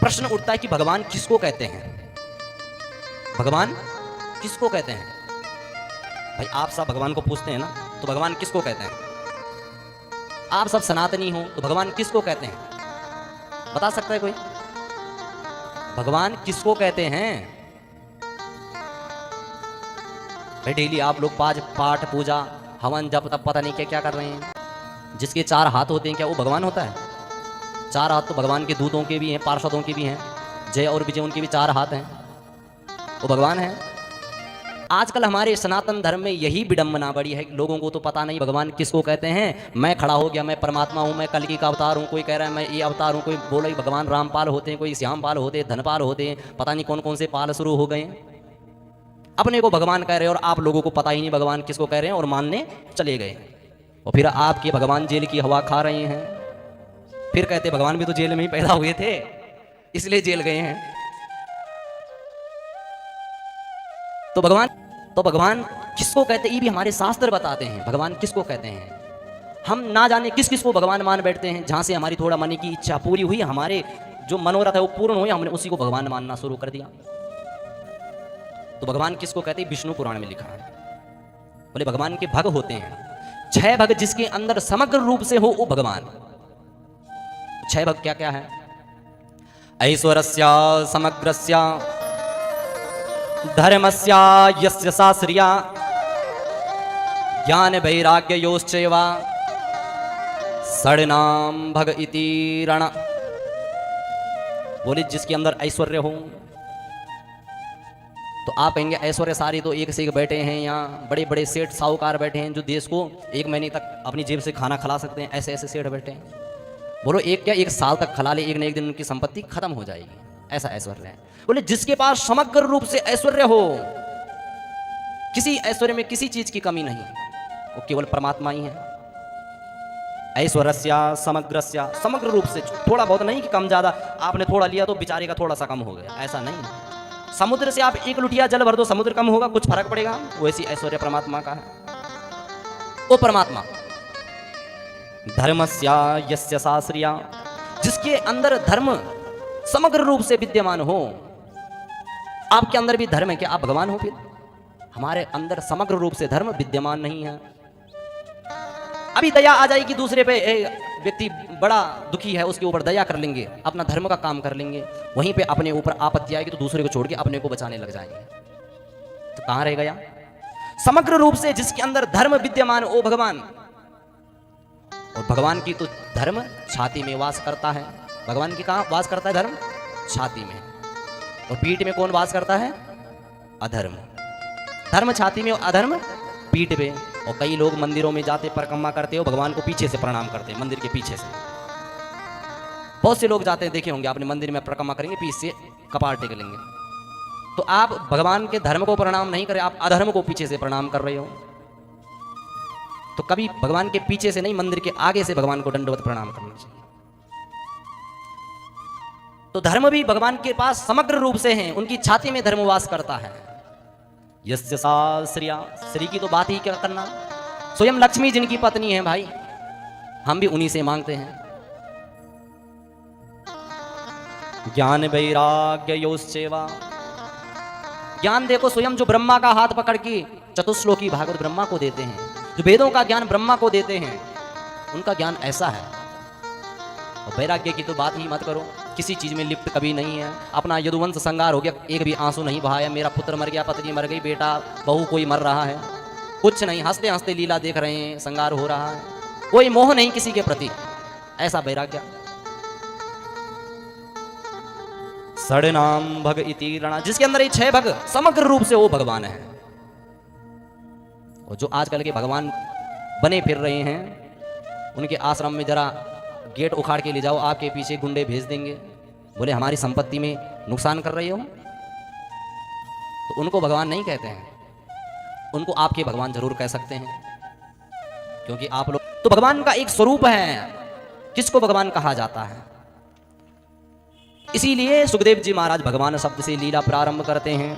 प्रश्न उठता है कि भगवान किसको कहते हैं, भगवान किसको कहते हैं। भाई आप सब भगवान को पूछते हैं ना, तो भगवान किसको कहते हैं। आप सब सनातनी हो तो भगवान किसको कहते हैं, बता सकता है कोई, भगवान किसको कहते हैं। भाई डेली आप लोग पाठ पूजा हवन जप तब पता नहीं क्या क्या कर रहे हैं। जिसके 4 हाथ होते हैं क्या वो भगवान होता है। 4 हाथ तो भगवान के दूतों के भी हैं, पार्षदों के भी हैं, जय और विजय उनके भी 4 हाथ हैं, वो भगवान है। आजकल हमारे सनातन धर्म में यही विडंबना बड़ी है, लोगों को तो पता नहीं भगवान किसको कहते हैं। मैं खड़ा हो गया, मैं परमात्मा हूँ, मैं कल्कि का अवतार हूँ, कोई कह रहा है मैं ये अवतार हूँ, कोई बोला भगवान रामपाल होते हैं, कोई श्यामपाल होते हैं, धनपाल होते हैं, पता नहीं कौन कौन से पाल शुरू हो गए। अपने को भगवान कह रहे हैं और आप लोगों को पता ही नहीं भगवान किसको कह रहे हैं और मानने चले गए। और फिर आपके भगवान जेल की हवा खा रहे हैं, फिर कहते भगवान भी तो जेल में ही पैदा हुए थे इसलिए जेल गए हैं। तो भगवान किसको कहते हैं ये भी हमारे शास्त्र बताते हैं, भगवान किसको कहते हैं। हम ना जाने किस किस को भगवान मान बैठते हैं, जहां से हमारी थोड़ा मन की इच्छा पूरी हुई, हमारे जो मनोरथ है वो पूर्ण हुए, हमने उसी को भगवान मानना शुरू कर दिया। तो भगवान किसको कहते हैं, विष्णु पुराण में लिखा है। बोले भगवान के भग होते हैं 6 भग, जिसके अंदर समग्र रूप से हो वो भगवान। 6 भग क्या क्या है, ऐश्वर्यस्य समग्रस्य धर्मस्य यस्य शास्त्रिया ज्ञान वैराग्य योश्चैवा षड्नाम भग इति रण। बोले जिसके अंदर ऐश्वर्य हो, तो आप कहेंगे ऐश्वर्यशाली तो एक से एक बैठे हैं, यहाँ बड़े बड़े सेठ साहूकार बैठे हैं जो देश को 1 महीने तक अपनी जेब से खाना खिला सकते हैं, ऐसे ऐसे सेठ बैठे हैं। बोलो एक क्या 1 साल तक खिला ले, एक न एक दिन उनकी संपत्ति खत्म हो जाएगी, ऐसा ऐश्वर्य है। बोले जिसके पास समग्र रूप से ऐश्वर्य हो, किसी ऐश्वर्य में किसी चीज की कमी नहीं, वो केवल परमात्मा ही है। ऐश्वर्यस्य समग्रस्य, समग्र रूप से, थोड़ा बहुत नहीं कि कम ज्यादा, आपने थोड़ा लिया तो बेचारे का थोड़ा सा कम हो गया, ऐसा नहीं। समुद्र से आप 1 लुटिया जल भर दो, समुद्र कम होगा, कुछ फर्क पड़ेगा, वैसी ऐश्वर्य परमात्मा का है। वो परमात्मा धर्मस्य यस्य शास्त्रिया, जिसके अंदर धर्म समग्र रूप से विद्यमान हो। आपके अंदर भी धर्म है क्या, आप भगवान हो फिर। हमारे अंदर समग्र रूप से धर्म विद्यमान नहीं है। अभी दया आ जाएगी दूसरे पे, व्यक्ति बड़ा दुखी है उसके ऊपर दया कर लेंगे, अपना धर्म का काम कर लेंगे, वहीं पे अपने ऊपर आपत्ति आएगी तो दूसरे को छोड़ के अपने को बचाने लग जाएंगे, तो कहां रह गया। समग्र रूप से जिसके अंदर धर्म विद्यमान ओ भगवान। और भगवान की तो धर्म छाती में वास करता है। भगवान की कहां वास करता है धर्म, छाती में। और पीठ में कौन वास करता है, अधर्म। धर्म छाती में, अधर्म पीठ पे। और कई लोग मंदिरों में जाते परिक्रमा करते हो, भगवान को पीछे से प्रणाम करते हैं, मंदिर के पीछे से। बहुत से लोग जाते हैं, देखे होंगे आपने, मंदिर में परिक्रमा करेंगे, पीछे से कपार टेक लेंगे। तो आप भगवान के धर्म को प्रणाम नहीं करें, आप अधर्म को पीछे से प्रणाम कर रहे हो। तो कभी भगवान के पीछे से नहीं, मंदिर के आगे से भगवान को दंडवत प्रणाम करना चाहिए। तो धर्म भी भगवान के पास समग्र रूप से हैं, उनकी छाती में धर्म वास करता है। यस्य शास्त्रिया, श्री की तो बात ही क्या करना, स्वयं लक्ष्मी जिनकी पत्नी है भाई, हम भी उन्हीं से मांगते हैं। ज्ञान वैराग्य योश्चैवा, ज्ञान देखो स्वयं जो ब्रह्मा का हाथ पकड़ के चतुश्लोकी भागवत ब्रह्मा को देते हैं, जो वेदों का ज्ञान ब्रह्मा को देते हैं, उनका ज्ञान ऐसा है। और वैराग्य की तो बात ही मत करो, किसी चीज में लिप्त कभी नहीं है। अपना यदुवंश संगार हो गया, एक भी आंसू नहीं बहाया, मेरा पुत्र मर गया, पत्नी मर गई, बेटा बहू कोई मर रहा है, कुछ नहीं, हंसते हंसते लीला देख रहे हैं, संगार हो रहा है, कोई मोह नहीं किसी के प्रति, ऐसा वैराग्य। षड्नाम भग इति रण, जिसके अंदर ये 6 भग समग्र रूप से वो भगवान है। और जो आजकल के भगवान बने फिर रहे हैं, उनके आश्रम में जरा गेट उखाड़ के ले जाओ, आपके पीछे गुंडे भेज देंगे, बोले हमारी संपत्ति में नुकसान कर रहे हो। तो उनको भगवान नहीं कहते हैं, उनको आपके भगवान जरूर कह सकते हैं, क्योंकि आप लोग तो भगवान का एक स्वरूप है, किसको भगवान कहा जाता है। इसीलिए सुखदेव जी महाराज भगवान शब्द से लीला प्रारंभ करते हैं।